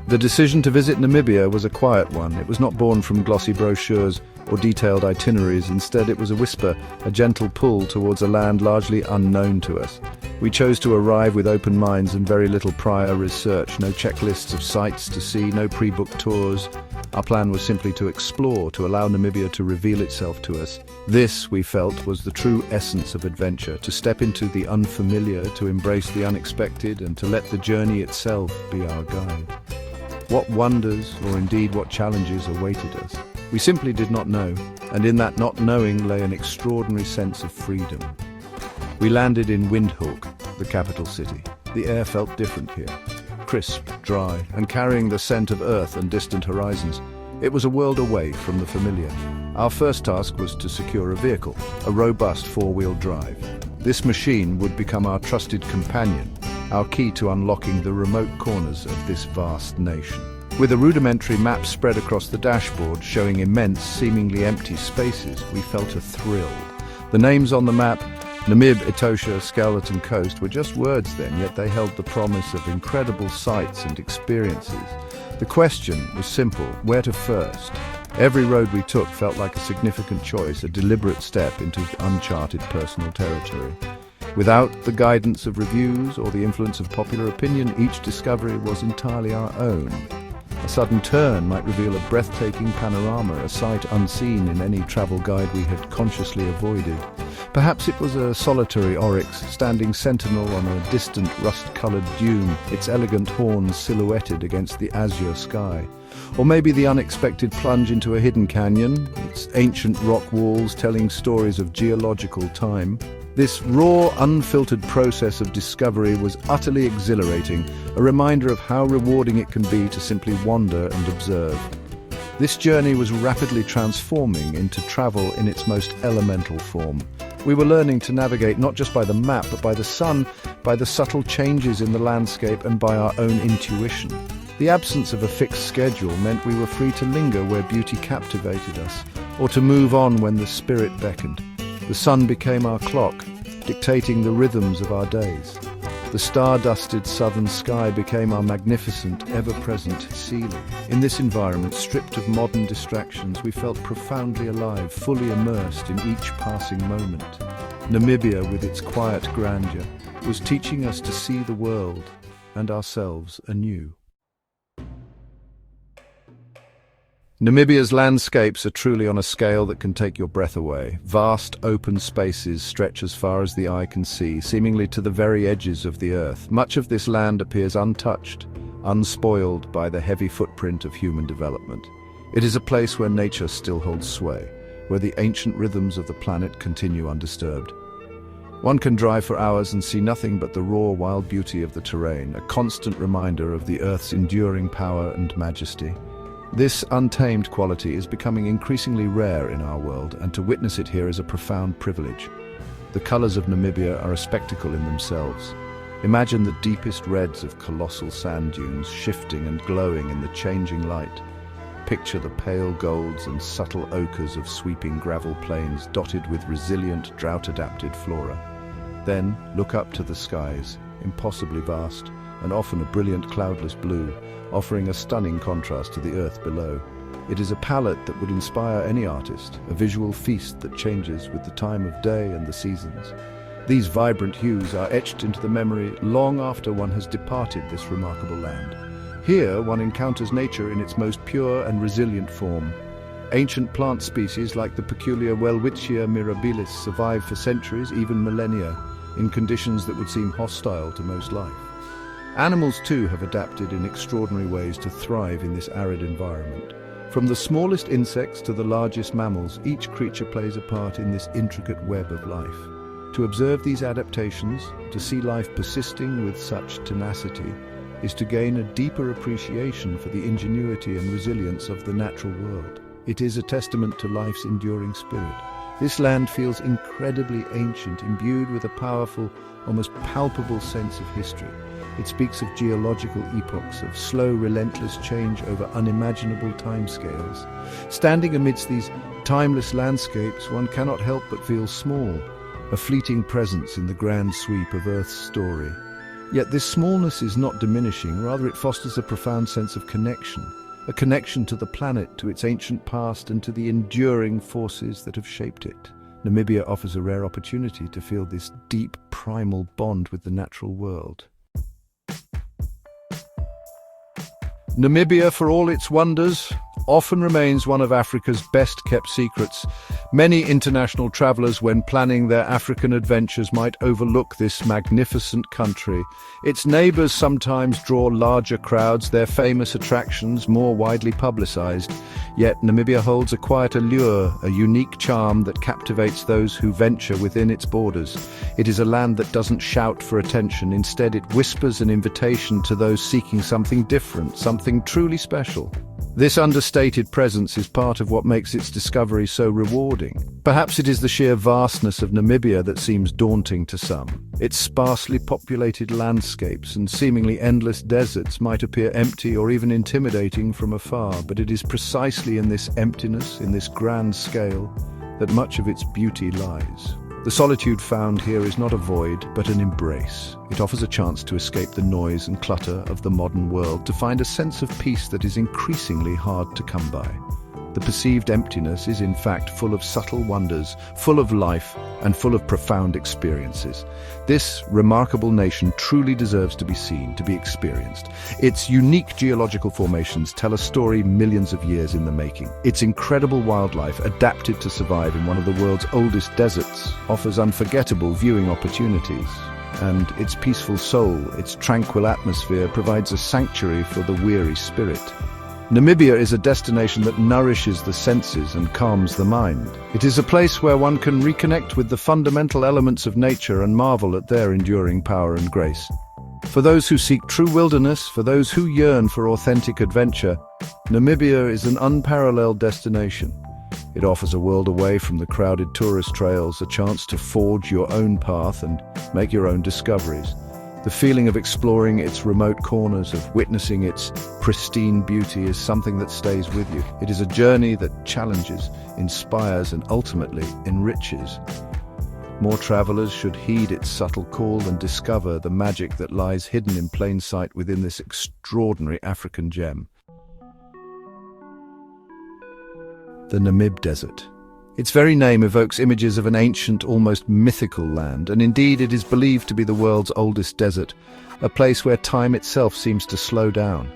The decision to visit Namibia was a quiet one. It was not born from glossy brochures or detailed itineraries. Instead, it was a whisper, a gentle pull towards a land largely unknown to us. We chose to arrive with open minds and very little prior research, no checklists of sights to see, no pre-booked tours. Our plan was simply to explore, to allow Namibia to reveal itself to us. This, we felt, was the true essence of adventure, to step into the unfamiliar, to embrace the unexpected, and to let the journey itself be our guide. What wonders, or indeed what challenges, awaited us? We simply did not know, and in that not knowing lay an extraordinary sense of freedom. We landed in Windhoek, the capital city. The air felt different here, crisp, dry, and carrying the scent of earth and distant horizons. It was a world away from the familiar. Our first task was to secure a vehicle, a robust four-wheel drive. This machine would become our trusted companion, our key to unlocking the remote corners of this vast nation. With a rudimentary map spread across the dashboard showing immense, seemingly empty spaces, we felt a thrill. The names on the map, Namib, Etosha, Skeleton Coast, were just words then, yet they held the promise of incredible sights and experiences. The question was simple: where to first? Every road we took felt like a significant choice, a deliberate step into uncharted personal territory. Without the guidance of reviews or the influence of popular opinion, each discovery was entirely our own. A sudden turn might reveal a breathtaking panorama, a sight unseen in any travel guide we had consciously avoided. Perhaps it was a solitary oryx standing sentinel on a distant rust-coloured dune, its elegant horns silhouetted against the azure sky. Or maybe the unexpected plunge into a hidden canyon, its ancient rock walls telling stories of geological time. This raw, unfiltered process of discovery was utterly exhilarating, a reminder of how rewarding it can be to simply wander and observe. This journey was rapidly transforming into travel in its most elemental form. We were learning to navigate not just by the map, but by the sun, by the subtle changes in the landscape, and by our own intuition. The absence of a fixed schedule meant we were free to linger where beauty captivated us, or to move on when the spirit beckoned. The sun became our clock, dictating the rhythms of our days. The star-dusted southern sky became our magnificent, ever-present ceiling. In this environment, stripped of modern distractions, we felt profoundly alive, fully immersed in each passing moment. Namibia, with its quiet grandeur, was teaching us to see the world and ourselves anew. Namibia's landscapes are truly on a scale that can take your breath away. Vast, open spaces stretch as far as the eye can see, seemingly to the very edges of the earth. Much of this land appears untouched, unspoiled by the heavy footprint of human development. It is a place where nature still holds sway, where the ancient rhythms of the planet continue undisturbed. One can drive for hours and see nothing but the raw, wild beauty of the terrain, a constant reminder of the earth's enduring power and majesty. This untamed quality is becoming increasingly rare in our world, and to witness it here is a profound privilege. The colors of Namibia are a spectacle in themselves. Imagine the deepest reds of colossal sand dunes shifting and glowing in the changing light. Picture the pale golds and subtle ochres of sweeping gravel plains dotted with resilient, drought-adapted flora. Then look up to the skies, impossibly vast, and often a brilliant cloudless blue, offering a stunning contrast to the earth below. It is a palette that would inspire any artist, a visual feast that changes with the time of day and the seasons. These vibrant hues are etched into the memory long after one has departed this remarkable land. Here one encounters nature in its most pure and resilient form. Ancient plant species like the peculiar Welwitschia mirabilis survive for centuries, even millennia, in conditions that would seem hostile to most life. Animals too have adapted in extraordinary ways to thrive in this arid environment. From the smallest insects to the largest mammals, each creature plays a part in this intricate web of life. To observe these adaptations, to see life persisting with such tenacity, is to gain a deeper appreciation for the ingenuity and resilience of the natural world. It is a testament to life's enduring spirit. This land feels incredibly ancient, imbued with a powerful, almost palpable sense of history. It speaks of geological epochs, of slow, relentless change over unimaginable timescales. Standing amidst these timeless landscapes, one cannot help but feel small, a fleeting presence in the grand sweep of Earth's story. Yet this smallness is not diminishing, rather it fosters a profound sense of connection. A connection to the planet, to its ancient past, and to the enduring forces that have shaped it. Namibia offers a rare opportunity to feel this deep, primal bond with the natural world. Namibia, for all its wonders, often remains one of Africa's best-kept secrets. Many international travelers, when planning their African adventures, might overlook this magnificent country. Its neighbors sometimes draw larger crowds, their famous attractions more widely publicized. Yet Namibia holds a quiet allure, a unique charm that captivates those who venture within its borders. It is a land that doesn't shout for attention. Instead, it whispers an invitation to those seeking something different, something truly special. This understated presence is part of what makes its discovery so rewarding. Perhaps it is the sheer vastness of Namibia that seems daunting to some. Its sparsely populated landscapes and seemingly endless deserts might appear empty or even intimidating from afar, but it is precisely in this emptiness, in this grand scale, that much of its beauty lies. The solitude found here is not a void, but an embrace. It offers a chance to escape the noise and clutter of the modern world, to find a sense of peace that is increasingly hard to come by. The perceived emptiness is in fact full of subtle wonders, full of life, and full of profound experiences. This remarkable nation truly deserves to be seen, to be experienced. Its unique geological formations tell a story millions of years in the making. Its incredible wildlife, adapted to survive in one of the world's oldest deserts, offers unforgettable viewing opportunities. And its peaceful soul, its tranquil atmosphere, provides a sanctuary for the weary spirit. Namibia is a destination that nourishes the senses and calms the mind. It is a place where one can reconnect with the fundamental elements of nature and marvel at their enduring power and grace. For those who seek true wilderness, for those who yearn for authentic adventure, Namibia is an unparalleled destination. It offers a world away from the crowded tourist trails, a chance to forge your own path and make your own discoveries. The feeling of exploring its remote corners, of witnessing its pristine beauty, is something that stays with you. It is a journey that challenges, inspires, and ultimately enriches. More travelers should heed its subtle call and discover the magic that lies hidden in plain sight within this extraordinary African gem. The Namib Desert. Its very name evokes images of an ancient, almost mythical land, and indeed it is believed to be the world's oldest desert, a place where time itself seems to slow down.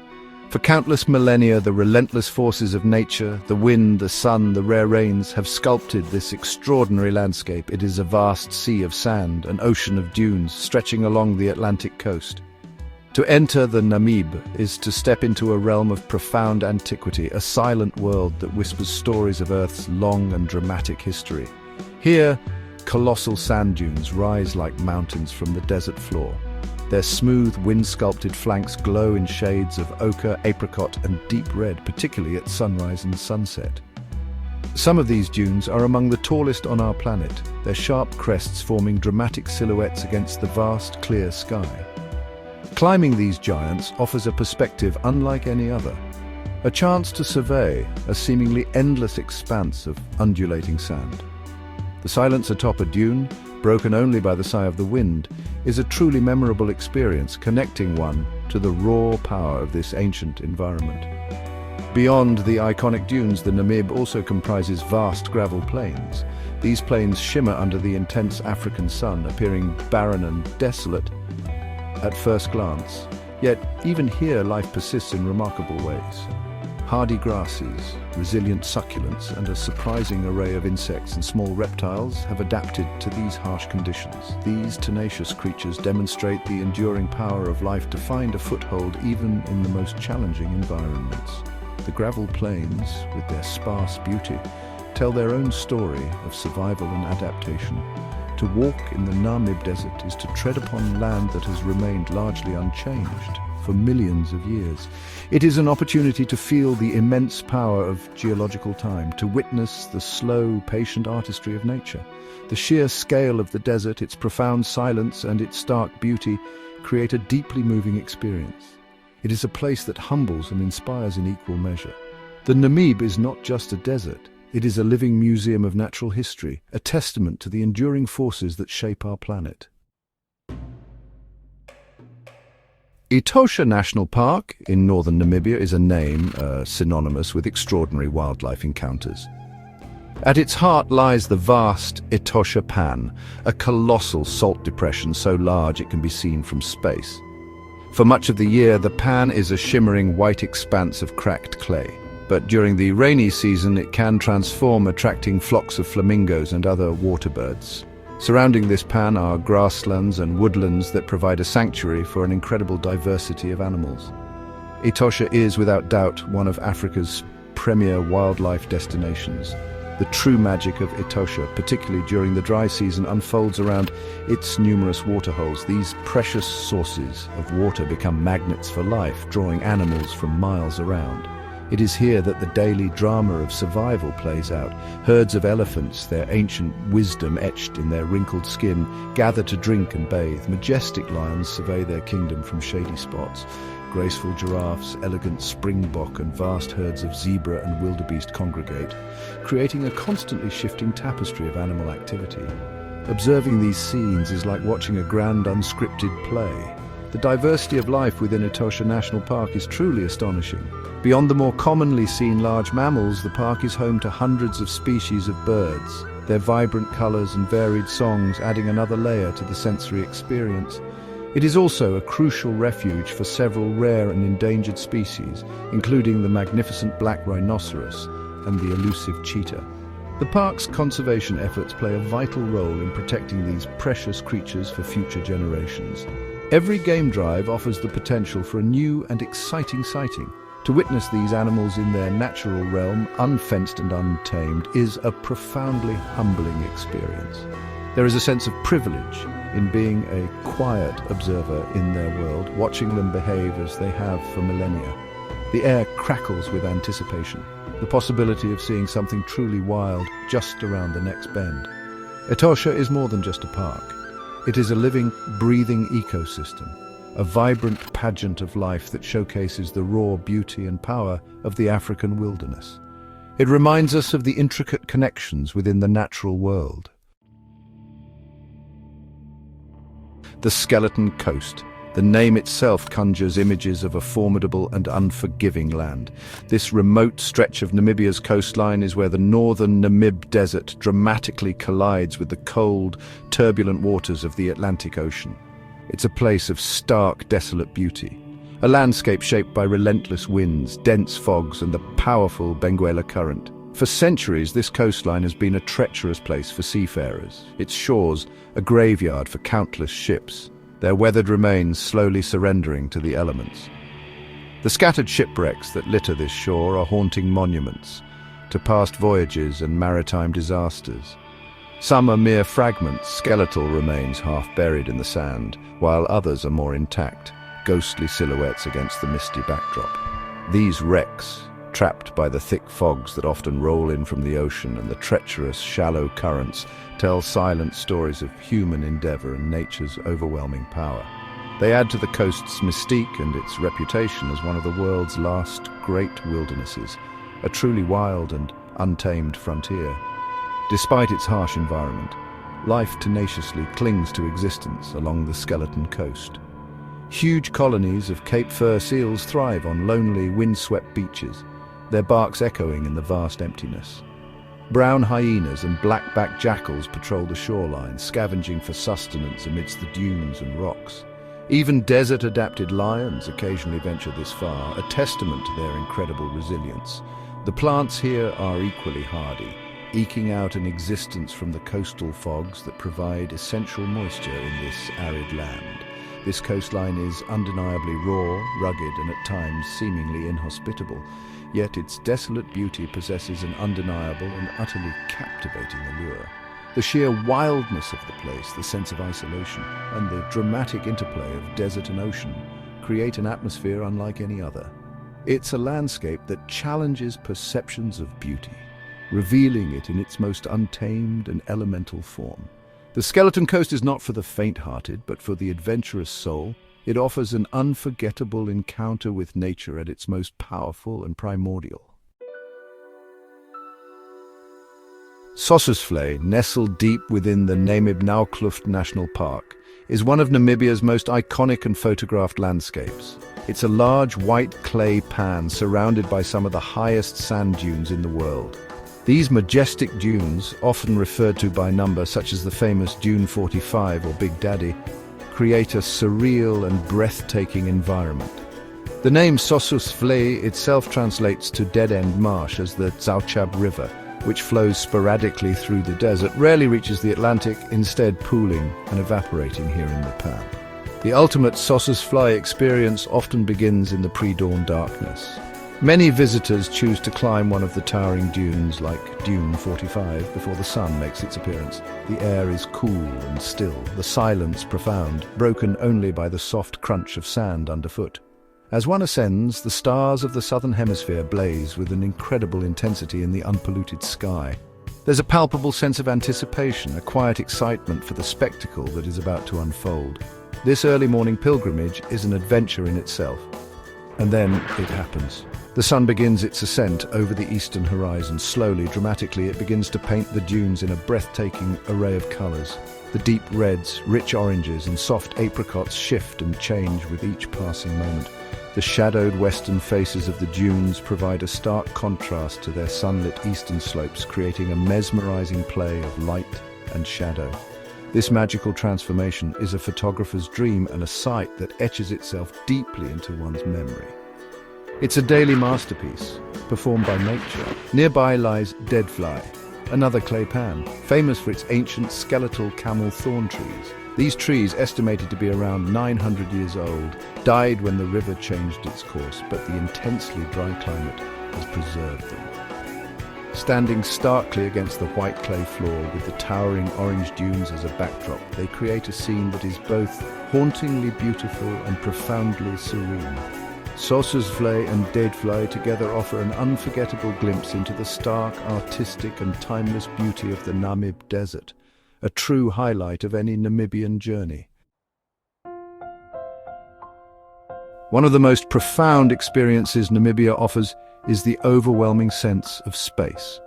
For countless millennia, the relentless forces of nature, the wind, the sun, the rare rains, have sculpted this extraordinary landscape. It is a vast sea of sand, an ocean of dunes stretching along the Atlantic coast. To enter the Namib is to step into a realm of profound antiquity, a silent world that whispers stories of Earth's long and dramatic history. Here, colossal sand dunes rise like mountains from the desert floor. Their smooth, wind-sculpted flanks glow in shades of ochre, apricot, and deep red, particularly at sunrise and sunset. Some of these dunes are among the tallest on our planet, their sharp crests forming dramatic silhouettes against the vast, clear sky. Climbing these giants offers a perspective unlike any other, a chance to survey a seemingly endless expanse of undulating sand. The silence atop a dune, broken only by the sigh of the wind, is a truly memorable experience, connecting one to the raw power of this ancient environment. Beyond the iconic dunes, the Namib also comprises vast gravel plains. These plains shimmer under the intense African sun, appearing barren and desolate at first glance. Yet, even here, life persists in remarkable ways. Hardy grasses, resilient succulents, and a surprising array of insects and small reptiles have adapted to these harsh conditions. These tenacious creatures demonstrate the enduring power of life to find a foothold even in the most challenging environments. The gravel plains, with their sparse beauty, tell their own story of survival and adaptation. To walk in the Namib Desert is to tread upon land that has remained largely unchanged for millions of years. It is an opportunity to feel the immense power of geological time, to witness the slow, patient artistry of nature. The sheer scale of the desert, its profound silence, and its stark beauty create a deeply moving experience. It is a place that humbles and inspires in equal measure. The Namib is not just a desert. It is a living museum of natural history, a testament to the enduring forces that shape our planet. Etosha National Park in northern Namibia is a name synonymous with extraordinary wildlife encounters. At its heart lies the vast Etosha Pan, a colossal salt depression so large it can be seen from space. For much of the year, the pan is a shimmering white expanse of cracked clay. But during the rainy season, it can transform, attracting flocks of flamingos and other water birds. Surrounding this pan are grasslands and woodlands that provide a sanctuary for an incredible diversity of animals. Etosha is, without doubt, one of Africa's premier wildlife destinations. The true magic of Etosha, particularly during the dry season, unfolds around its numerous waterholes. These precious sources of water become magnets for life, drawing animals from miles around. It is here that the daily drama of survival plays out. Herds of elephants, their ancient wisdom etched in their wrinkled skin, gather to drink and bathe. Majestic lions survey their kingdom from shady spots. Graceful giraffes, elegant springbok, and vast herds of zebra and wildebeest congregate, creating a constantly shifting tapestry of animal activity. Observing these scenes is like watching a grand unscripted play. The diversity of life within Etosha National Park is truly astonishing. Beyond the more commonly seen large mammals, the park is home to hundreds of species of birds, their vibrant colors and varied songs adding another layer to the sensory experience. It is also a crucial refuge for several rare and endangered species, including the magnificent black rhinoceros and the elusive cheetah. The park's conservation efforts play a vital role in protecting these precious creatures for future generations. Every game drive offers the potential for a new and exciting sighting. To witness these animals in their natural realm, unfenced and untamed, is a profoundly humbling experience. There is a sense of privilege in being a quiet observer in their world, watching them behave as they have for millennia. The air crackles with anticipation, the possibility of seeing something truly wild just around the next bend. Etosha is more than just a park. It is a living, breathing ecosystem, a vibrant pageant of life that showcases the raw beauty and power of the African wilderness. It reminds us of the intricate connections within the natural world. The Skeleton Coast. The name itself conjures images of a formidable and unforgiving land. This remote stretch of Namibia's coastline is where the northern Namib Desert dramatically collides with the cold, turbulent waters of the Atlantic Ocean. It's a place of stark, desolate beauty, a landscape shaped by relentless winds, dense fogs, and the powerful Benguela current. For centuries, this coastline has been a treacherous place for seafarers, its shores a graveyard for countless ships, their weathered remains slowly surrendering to the elements. The scattered shipwrecks that litter this shore are haunting monuments to past voyages and maritime disasters. Some are mere fragments, skeletal remains half buried in the sand, while others are more intact, ghostly silhouettes against the misty backdrop. These wrecks, trapped by the thick fogs that often roll in from the ocean and the treacherous, shallow currents, tell silent stories of human endeavor and nature's overwhelming power. They add to the coast's mystique and its reputation as one of the world's last great wildernesses, a truly wild and untamed frontier. Despite its harsh environment, life tenaciously clings to existence along the Skeleton Coast. Huge colonies of Cape Fur seals thrive on lonely, windswept beaches, their barks echoing in the vast emptiness. Brown hyenas and black-backed jackals patrol the shoreline, scavenging for sustenance amidst the dunes and rocks. Even desert-adapted lions occasionally venture this far, a testament to their incredible resilience. The plants here are equally hardy, eking out an existence from the coastal fogs that provide essential moisture in this arid land. This coastline is undeniably raw, rugged, and at times seemingly inhospitable. Yet its desolate beauty possesses an undeniable and utterly captivating allure. The sheer wildness of the place, the sense of isolation, and the dramatic interplay of desert and ocean create an atmosphere unlike any other. It's a landscape that challenges perceptions of beauty, revealing it in its most untamed and elemental form. The Skeleton Coast is not for the faint-hearted, but for the adventurous soul. It offers an unforgettable encounter with nature at its most powerful and primordial. Sossusvlei, nestled deep within the Namib Desert National Park, is one of Namibia's most iconic and photographed landscapes. It's a large white clay pan surrounded by some of the highest sand dunes in the world. These majestic dunes, often referred to by number such as the famous Dune 45 or Big Daddy, create a surreal and breathtaking environment. The name Sossusvlei itself translates to dead-end marsh, as the Zauchab River, which flows sporadically through the desert, rarely reaches the Atlantic, instead pooling and evaporating here in the pan. The ultimate Sossusvlei experience often begins in the pre-dawn darkness. Many visitors choose to climb one of the towering dunes like Dune 45 before the sun makes its appearance. The air is cool and still, the silence profound, broken only by the soft crunch of sand underfoot. As one ascends, the stars of the southern hemisphere blaze with an incredible intensity in the unpolluted sky. There's a palpable sense of anticipation, a quiet excitement for the spectacle that is about to unfold. This early morning pilgrimage is an adventure in itself. And then it happens. The sun begins its ascent over the eastern horizon. Slowly, dramatically, it begins to paint the dunes in a breathtaking array of colors. The deep reds, rich oranges, and soft apricots shift and change with each passing moment. The shadowed western faces of the dunes provide a stark contrast to their sunlit eastern slopes, creating a mesmerizing play of light and shadow. This magical transformation is a photographer's dream and a sight that etches itself deeply into one's memory. It's a daily masterpiece, performed by nature. Nearby lies Deadfly, another clay pan, famous for its ancient skeletal camel thorn trees. These trees, estimated to be around 900 years old, died when the river changed its course, but the intensely dry climate has preserved them. Standing starkly against the white clay floor with the towering orange dunes as a backdrop, they create a scene that is both hauntingly beautiful and profoundly serene. Sossusvlei and Deadfly together offer an unforgettable glimpse into the stark, artistic and timeless beauty of the Namib Desert, a true highlight of any Namibian journey. One of the most profound experiences Namibia offers is the overwhelming sense of space.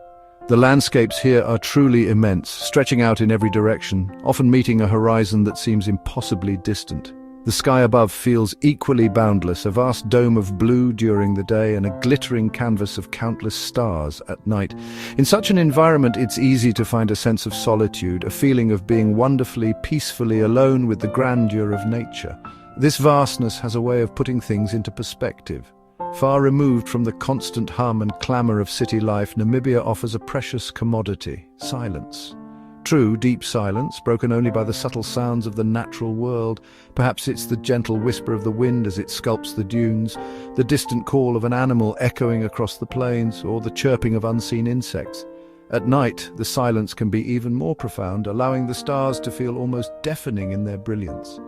The landscapes here are truly immense, stretching out in every direction, often meeting a horizon that seems impossibly distant. The sky above feels equally boundless, a vast dome of blue during the day and a glittering canvas of countless stars at night. In such an environment, it's easy to find a sense of solitude, a feeling of being wonderfully, peacefully alone with the grandeur of nature. This vastness has a way of putting things into perspective. Far removed from the constant hum and clamour of city life, Namibia offers a precious commodity: silence. True, deep silence, broken only by the subtle sounds of the natural world. Perhaps it's the gentle whisper of the wind as it sculpts the dunes, the distant call of an animal echoing across the plains, or the chirping of unseen insects. At night, the silence can be even more profound, allowing the stars to feel almost deafening in their brilliance.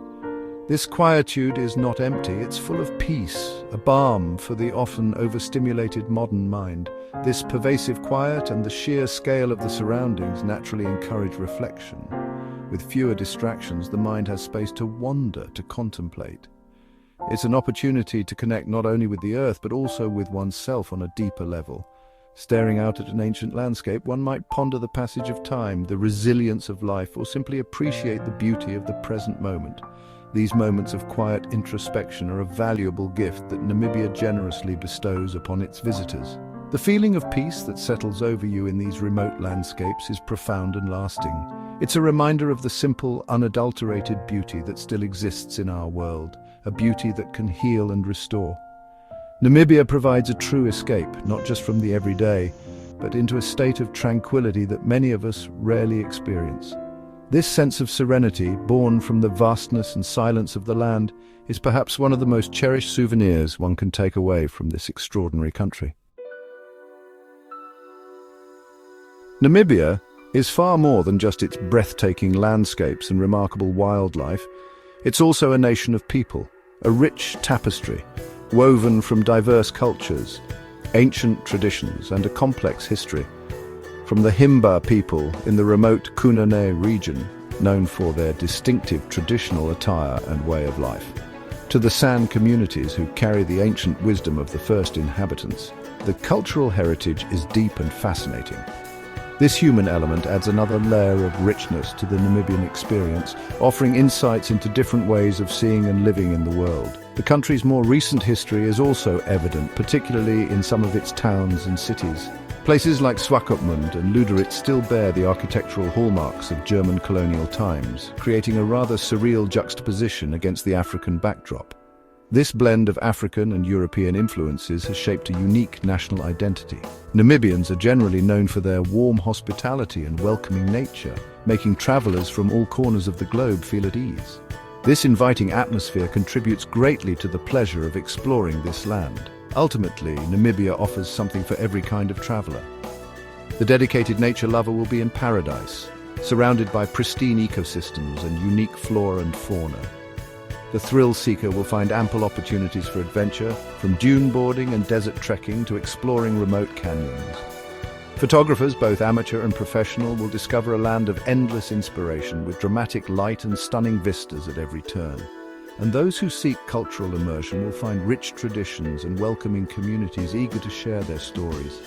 This quietude is not empty, it's full of peace, a balm for the often overstimulated modern mind. This pervasive quiet and the sheer scale of the surroundings naturally encourage reflection. With fewer distractions, the mind has space to wander, to contemplate. It's an opportunity to connect not only with the earth, but also with oneself on a deeper level. Staring out at an ancient landscape, one might ponder the passage of time, the resilience of life, or simply appreciate the beauty of the present moment. These moments of quiet introspection are a valuable gift that Namibia generously bestows upon its visitors. The feeling of peace that settles over you in these remote landscapes is profound and lasting. It's a reminder of the simple, unadulterated beauty that still exists in our world, a beauty that can heal and restore. Namibia provides a true escape, not just from the everyday, but into a state of tranquility that many of us rarely experience. This sense of serenity, born from the vastness and silence of the land, is perhaps one of the most cherished souvenirs one can take away from this extraordinary country. Namibia is far more than just its breathtaking landscapes and remarkable wildlife. It's also a nation of people, a rich tapestry, woven from diverse cultures, ancient traditions, and a complex history. From the Himba people in the remote Kunene region, known for their distinctive traditional attire and way of life, to the San communities who carry the ancient wisdom of the first inhabitants, the cultural heritage is deep and fascinating. This human element adds another layer of richness to the Namibian experience, offering insights into different ways of seeing and living in the world. The country's more recent history is also evident, particularly in some of its towns and cities. Places like Swakopmund and Luderitz still bear the architectural hallmarks of German colonial times, creating a rather surreal juxtaposition against the African backdrop. This blend of African and European influences has shaped a unique national identity. Namibians are generally known for their warm hospitality and welcoming nature, making travelers from all corners of the globe feel at ease. This inviting atmosphere contributes greatly to the pleasure of exploring this land. Ultimately, Namibia offers something for every kind of traveler. The dedicated nature lover will be in paradise, surrounded by pristine ecosystems and unique flora and fauna. The thrill seeker will find ample opportunities for adventure, from dune boarding and desert trekking to exploring remote canyons. Photographers, both amateur and professional, will discover a land of endless inspiration with dramatic light and stunning vistas at every turn. And those who seek cultural immersion will find rich traditions and welcoming communities eager to share their stories.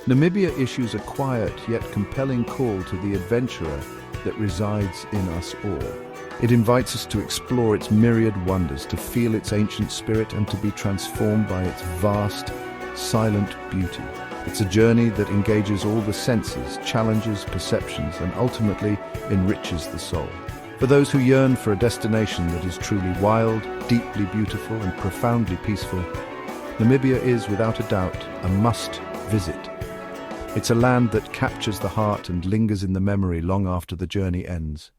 Namibia issues a quiet yet compelling call to the adventurer that resides in us all. It invites us to explore its myriad wonders, to feel its ancient spirit, and to be transformed by its vast, silent beauty. It's a journey that engages all the senses, challenges perceptions, and ultimately enriches the soul. For those who yearn for a destination that is truly wild, deeply beautiful, and profoundly peaceful, Namibia is, without a doubt, a must-visit. It's a land that captures the heart and lingers in the memory long after the journey ends.